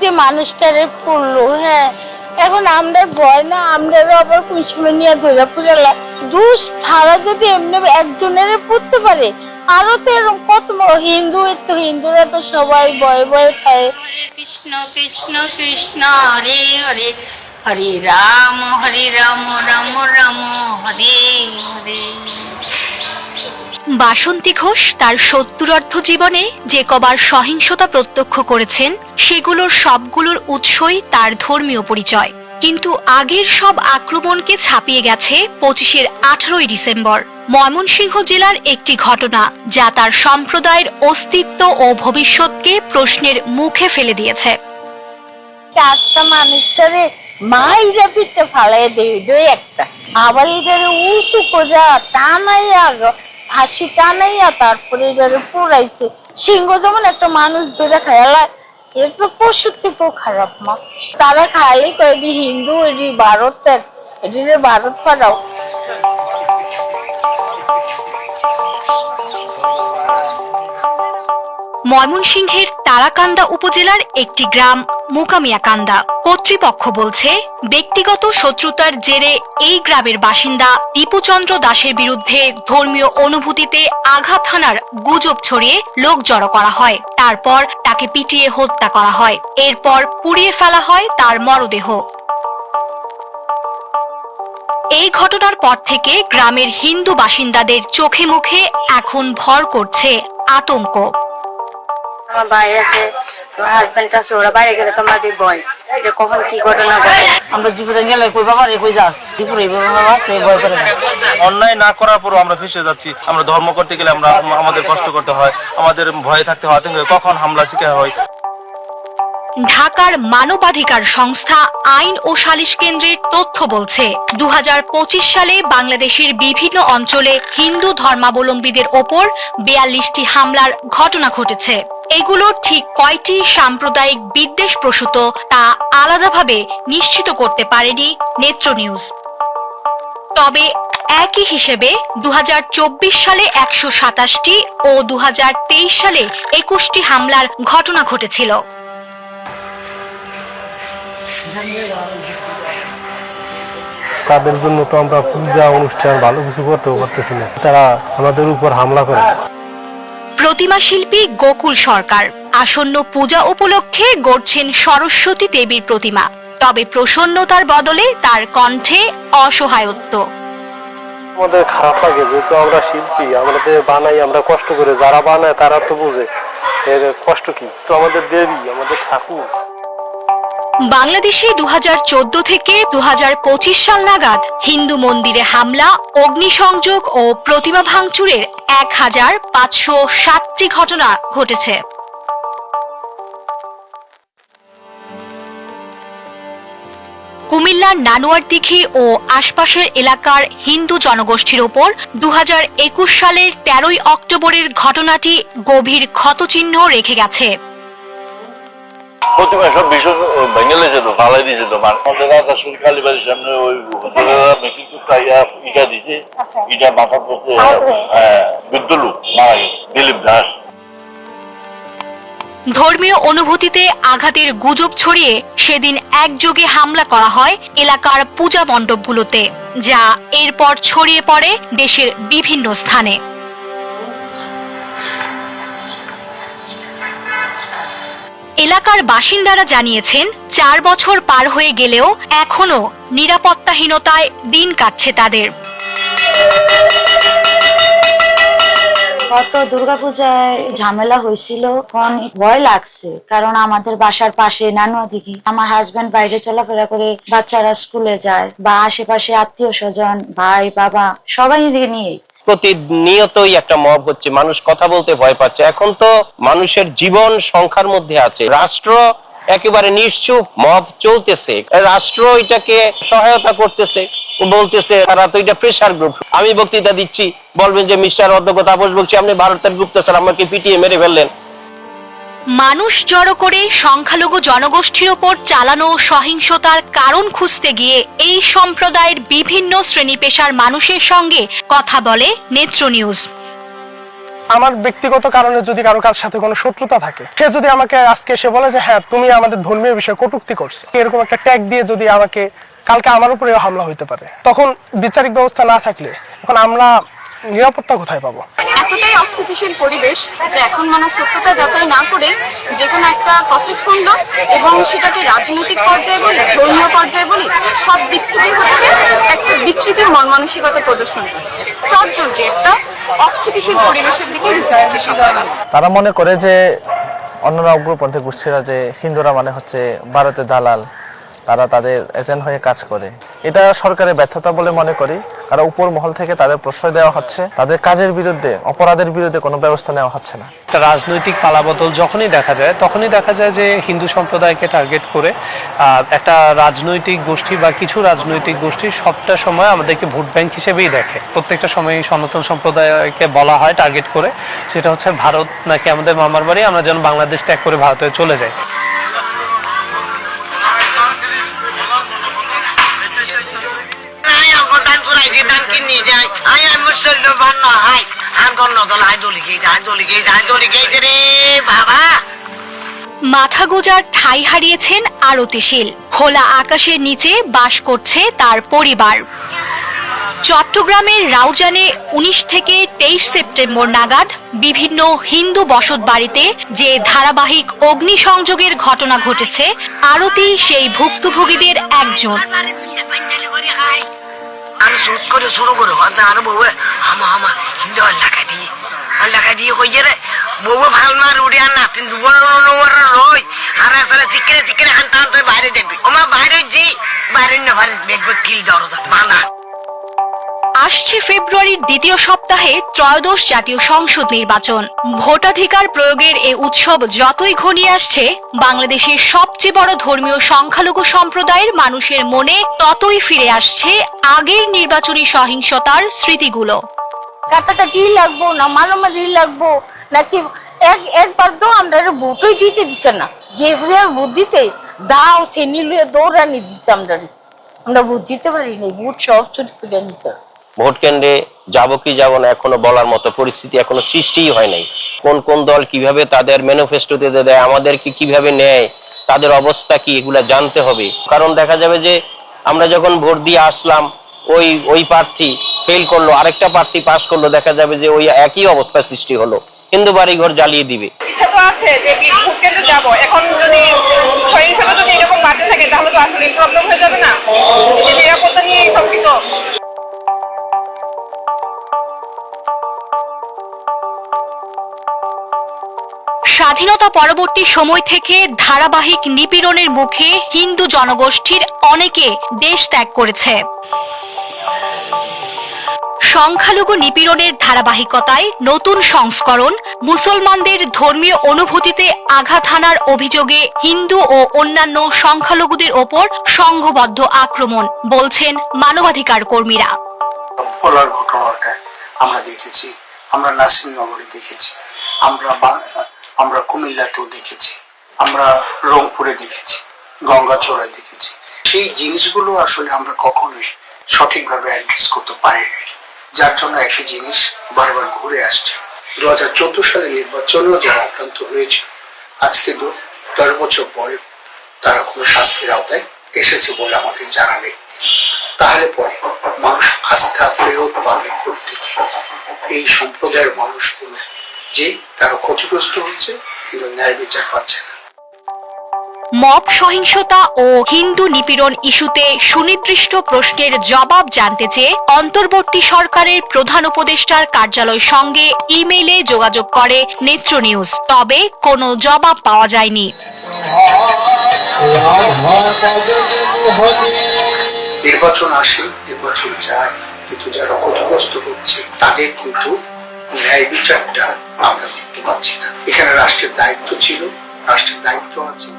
দিয়ে মানুষটারে পড়লো। হ্যাঁ, এখন আমরা ভয় না, আমরাও আবার কোন সময় নিয়ে ধরে পুরালা দুষ ছাড়া যদি এমনি একজনের পড়তে পারে, আরো তো এরকম কত হিন্দুরা তো সবাই ভয়ে ভয়ে খায়। কৃষ্ণ কৃষ্ণ কৃষ্ণ হরে হরে, হরে রাম রাম রাম হরে হরে। বাসন্তী ঘোষ তার সত্তরার্ধ জীবনে যে কবার সহিংসতা প্রত্যক্ষ করেছেন সেগুলোর সবগুলোর উৎসই তার ধর্মীয় পরিচয়। কিন্তু আগের সব আক্রমণকে ছাপিয়ে গেছে 25-এর 18ই ডিসেম্বর, ময়মনসিংহ জেলার একটি ঘটনা যা তার সম্প্রদায়ের অস্তিত্ব ও ভবিষ্যৎকে প্রশ্নের মুখে ফেলে দিয়েছে। আস্তা মানুষটারে মাইরা পিঠে ফালাই দেয় একটা, আবার এটারে উঁচু করে টানাইয়া ফাঁসি টানাইয়া তারপরে এটারে পোড়াইছে। সিংহ যেমন একটা মানুষ ধরে খায়ালা, এর তো পশুর থেকেও খারাপ মা। তারা খাইলে এটি হিন্দু, এটি ভারতের, এটি ভারত পাড়াও। ময়মনসিংহের তারাকান্দা উপজেলার একটি গ্রাম মুকামিয়াকান্দা। কর্তৃপক্ষ বলছে, ব্যক্তিগত শত্রুতার জেরে এই গ্রামের বাসিন্দা দীপুচন্দ্র দাসের বিরুদ্ধে ধর্মীয় অনুভূতিতে আঘাত হানার গুজব ছড়িয়ে লোক জড়ো করা হয়। তারপর তাকে পিটিয়ে হত্যা করা হয়। এরপর পুড়িয়ে ফেলা হয় তার মরদেহ। এই ঘটনার পর থেকে গ্রামের হিন্দু বাসিন্দাদের চোখে মুখে এখন ভর করছে আতঙ্ক। আমার ভাই আছে, আমার হাজবেন্ড আছে, ওরা বাইরে গেলে তো আমাদের ভয় যে কখন কি ঘটনা ঘটে। আমরা জীবনে গেলে কই বাবা রে কই যাস, জীবনে বাবা আছে ভয় করে না। অন্যায় না করার পরও আমরা ফেঁসে যাচ্ছি। আমরা ধর্ম করতে গেলে আমাদের কষ্ট করতে হয়, আমাদের ভয়ে থাকতে হয়, কখন হামলা শিকার হয়। ঢাকার মানবাধিকার সংস্থা আইন ও সালিশ কেন্দ্রের তথ্য বলছে, 2025 সালে বাংলাদেশের বিভিন্ন অঞ্চলে হিন্দু ধর্মাবলম্বীদের ওপর 42টি হামলার ঘটনা ঘটেছে। এগুলোর ঠিক কয়টি সাম্প্রদায়িক বিদ্বেষপ্রসূত তা আলাদাভাবে নিশ্চিত করতে পারেনি নেত্র নিউজ। তবে একই হিসেবে 2024 সালে 127টি ও 2023 সালে 21টি হামলার ঘটনা ঘটেছিল। তাদের জন্য তো আমরা পূজা অনুষ্ঠান ভালো কিছু করতেও পারতেছি না, তারা আমাদের উপর হামলা করে। প্রতিমা শিল্পী গোকুল সরকার আসন্ন পূজা উপলক্ষে গড়ছেন সরস্বতী দেবীর প্রতিমা। তবে প্রসন্নতার বদলে তার কণ্ঠে অসহায়ত্ব। আমাদের খারাপ লাগে, যেহেতু আমরা শিল্পী, আমাদের বানাই, আমরা কষ্ট করে, যারা বানায় তারা তো বুঝে এর কষ্ট কি। তো আমাদের দেবী, আমাদের ঠাকুর। বাংলাদেশে 2014 থেকে 2025 সাল নাগাদ হিন্দু মন্দিরে হামলা, অগ্নিসংযোগ ও প্রতিমা ভাঙচুরের 1507টি ঘটনা ঘটেছে। কুমিল্লার নানুয়ারদিঘি ও আশপাশের এলাকার হিন্দু জনগোষ্ঠীর ওপর 2021 সালের 13ই অক্টোবরের ঘটনাটি গভীর ক্ষতচিহ্ন রেখে গেছে। প্রতিমা সব ভীষণ ভেঙে যেত, ফালাই দিয়ে যেত। আমাদের রাত আসলে কালীবাড়ির সামনে ওই মেশিন ইটা দিছে, ইটা মাথা পড়তে বৃদ্ধ লোক মারা গেছে, দিলীপ দাস। ধর্মীয় অনুভূতিতে আঘাতের গুজব ছড়িয়ে সেদিন একযোগে হামলা করা হয় এলাকার পূজা মণ্ডপগুলোতে, যা এরপর ছড়িয়ে পড়ে দেশের বিভিন্ন স্থানে। এলাকার বাসিন্দারা জানিয়েছেন, 4 বছর পার হয়ে গেলেও এখনো নিরাপত্তাহীনতায় দিন কাটছে তাদের। গত দুর্গাপূজায় ঝামেলা হয়েছিল, এখন ভয় লাগছে, কারণ আমাদের বাসার পাশে নানুয়াদিঘি। আমার হাজবেন্ড বাইরে চলাফেরা করে, বাচ্চারা স্কুলে যায়, বা আশেপাশে আত্মীয় স্বজন, ভাই বাবা সবাই নিয়ে প্রতিনিয়তই একটা মব হচ্ছে, মানুষ কথা বলতে ভয় পাচ্ছে। এখন তো মানুষের জীবন সংখ্যার মধ্যে আছে, রাষ্ট্র একেবারে নিশ্চুপ, মব চলতেছে, রাষ্ট্র এটাকে সহায়তা করতেছে, বলতেছে তারা তো এটা প্রেসার গ্রুপ। আমি বক্তৃতা দিচ্ছি, বলবেন যে মিস্টার অধ্যক্ষ তাপস বলছি, আপনি ভারতের গুপ্তচর, আমাকে পিটিয়ে মেরে ফেললেন। মানুষ জড়ো করে সংখ্যালঘু জনগোষ্ঠীর ওপর চালানো সহিংসতার কারণ খুঁজতে গিয়ে এই সম্প্রদায়ের বিভিন্ন শ্রেণী পেশার মানুষের সঙ্গে কথা বলে নেত্র নিউজ। আমার ব্যক্তিগত কারণে যদি কারো কার সাথে কোনো শত্রুতা থাকে, সে যদি আমাকে আজকে এসে বলে যে হ্যাঁ তুমি আমাদের ধর্মীয় বিষয়ে কটূক্তি করছো, এরকম একটা ট্যাগ দিয়ে যদি আমাকে কালকে আমার উপরেও হামলা হইতে পারে, তখন বিচারিক ব্যবস্থা না থাকলে এখন আমরা নিরাপত্তা কোথায় পাবো? এতটাই অস্থিতিশীল পরিবেশ যে এখন মানুষ সত্যতা যাচাই না করে যে কোনো একটা কথা শুনলো এবং সেটাকে রাজনৈতিক পর্যায়ে বলি, ধর্মীয় পর্যায়ে বলি, সব দিক থেকে হচ্ছে একটা বিকৃতির মন মানসিকতা প্রদর্শন করছে। চটজলদি একটা অস্থিতিশীল পরিবেশের দিকে ঢুকে গেছে সবাই। তারা মনে করে যে অন্যরা উগ্রপন্থী গোষ্ঠীরা যে হিন্দুরা মানে হচ্ছে ভারতের দালাল, তারা তাদের এজেন্ট হয়ে কাজ করে। এটা সরকারের ব্যর্থতা বলে মনে করি, কারণ উপর মহল থেকে তাদের প্রশ্রয় দেওয়া হচ্ছে, তাদের কাজের বিরুদ্ধে, অপরাধের বিরুদ্ধে কোনো ব্যবস্থা নেওয়া হচ্ছে না। একটা রাজনৈতিক পালাবদল যখনই দেখা যায় যে হিন্দু সম্প্রদায়কে টার্গেট করে একটা রাজনৈতিক গোষ্ঠী বা কিছু রাজনৈতিক গোষ্ঠী সবটা সময় আমাদেরকে ভোট ব্যাংক হিসেবেই দেখে। প্রত্যেকটা সময় সনাতন সম্প্রদায়কে বলা হয় টার্গেট করে, সেটা হচ্ছে ভারত নাকি আমাদের মামার বাড়ি, আমরা যেন বাংলাদেশ ত্যাগ করে ভারতে চলে যাই। মাথা গোজার ঠাঁই হারিয়েছেন আরতিশীল। খোলা আকাশের নিচে বাস করছে তার পরিবার। চট্টগ্রামের রাউজানে 19 থেকে 23 সেপ্টেম্বর নাগাদ বিভিন্ন হিন্দু বসত বাড়িতে যে ধারাবাহিক অগ্নিসংযোগের ঘটনা ঘটেছে, আরতি সেই ভুক্তভোগীদের একজন। আসছে ফেব্রুয়ারির দ্বিতীয় সপ্তাহে ত্রয়োদশ জাতীয় সংসদ নির্বাচন। ভোটাধিকার প্রয়োগের এ উৎসব যতই ঘনিয়ে আসছে, বাংলাদেশের সবচেয়ে বড় ধর্মীয় সংখ্যালঘু সম্প্রদায়ের মানুষের মনে ততই ফিরে আসছে আগের নির্বাচনী সহিংসতার স্মৃতিগুলো। কাটাকাটি লাগবো না মারামারি লাগবো নাকি একবার তো আমরা ভোটই দিতে দিচ্ছে না, যে ভোট দিতে দাও সে নিলে দৌড়ানি দিচ্ছে, আমরা ভোট দিতে পারিনি, ভোট সব চুরি করে নিতে। ভোট কেন্দ্রে যাব কি যাব না এখনো বলার মতো পরিস্থিতি এখনো সৃষ্টিই হয় নাই। কোন কোন দল কিভাবে তাদের ম্যানিফেস্টোতে দেয়, আমাদেরকে কিভাবে নেয়, তাদের অবস্থা কি, এগুলা জানতে হবে। কারণ দেখা যাবে যে আমরা যখন ভোট দিয়ে আসলাম, ওই প্রার্থী ফেল করলো, আরেকটা প্রার্থী পাস করলো, দেখা যাবে যে ওই একই অবস্থা সৃষ্টি হলো, হিন্দু বাড়িঘর জ্বালিয়ে দিবে। ইচ্ছা তো আছে যে ভোট কেন্দ্রে যাবো, এখন যদি সহিংসতা যদি এরকম বাড়তে থাকে তাহলে তো আসলে প্রবলেম হয়ে যাবে না, যে নিরাপত্তা নিয়ে শঙ্কিত। স্বাধীনতা পরবর্তী সময় থেকে ধারাবাহিক নিপীড়নের মুখে হিন্দু জনগোষ্ঠীর অনেকে দেশ ত্যাগ করেছে। সংখ্যালঘু নিপীড়নের ধারাবাহিকতায় নতুন সংস্করণ, মুসলমানদের ধর্মীয় অনুভূতিতে আঘাত হানার অভিযোগে হিন্দু ও অন্যান্য সংখ্যালঘুদের ওপর সংঘবদ্ধ আক্রমণ, বলছেন মানবাধিকার কর্মীরা। ভোলার ঘটনাটা আমরা দেখেছি, আমরা নাসিরনগরে দেখেছি, আমরা কুমিল্লাতেও দেখেছি, আমরা রংপুরে দেখেছি, গঙ্গাচড়ায় দেখেছি। সেই জিনিসগুলো আসলে আমরা কখনোই সঠিকভাবে অ্যাড্রেস করতে পারিনি, যার জন্য একই জিনিস বারবার ঘুরে আসছে। 2014 সালের নির্বাচনেও যারা আক্রান্ত হয়েছিল, আজকে 10 বছর পরেও তারা কোনো শাস্তির আওতায় এসেছে বলে আমাদের জানা নেই। তাহলে পরে মানুষ আস্থা ফেরত পাবে প্রত্যেকে এই সম্প্রদায়ের মানুষগুলো, যে তারা ক্ষতিগ্রস্ত হচ্ছে কিন্তু ন্যায় বিচার পাচ্ছে না। মব সহিংসতা ও হিন্দু নিপীড়ন ইস্যুতে সুনির্দিষ্ট প্রশ্নের জবাব জানতে চেয়ে অন্তর্বর্তী সরকারের প্রধান উপদেষ্টার কার্যালয়ের সঙ্গে ইমেইলে যোগাযোগ করে নেত্র নিউজ, তবে কোনো জবাব পাওয়া যায়নি। নির্বাচন আসে, নির্বাচন যায়, কিন্তু যারা ক্ষতিগ্রস্ত হচ্ছে তাদের কিন্তু ন্যায় বিচারটা আমরা দেখতে পাচ্ছি না। এখানে রাষ্ট্রের দায়িত্ব ছিল, রাষ্ট্রের দায়িত্ব আছে।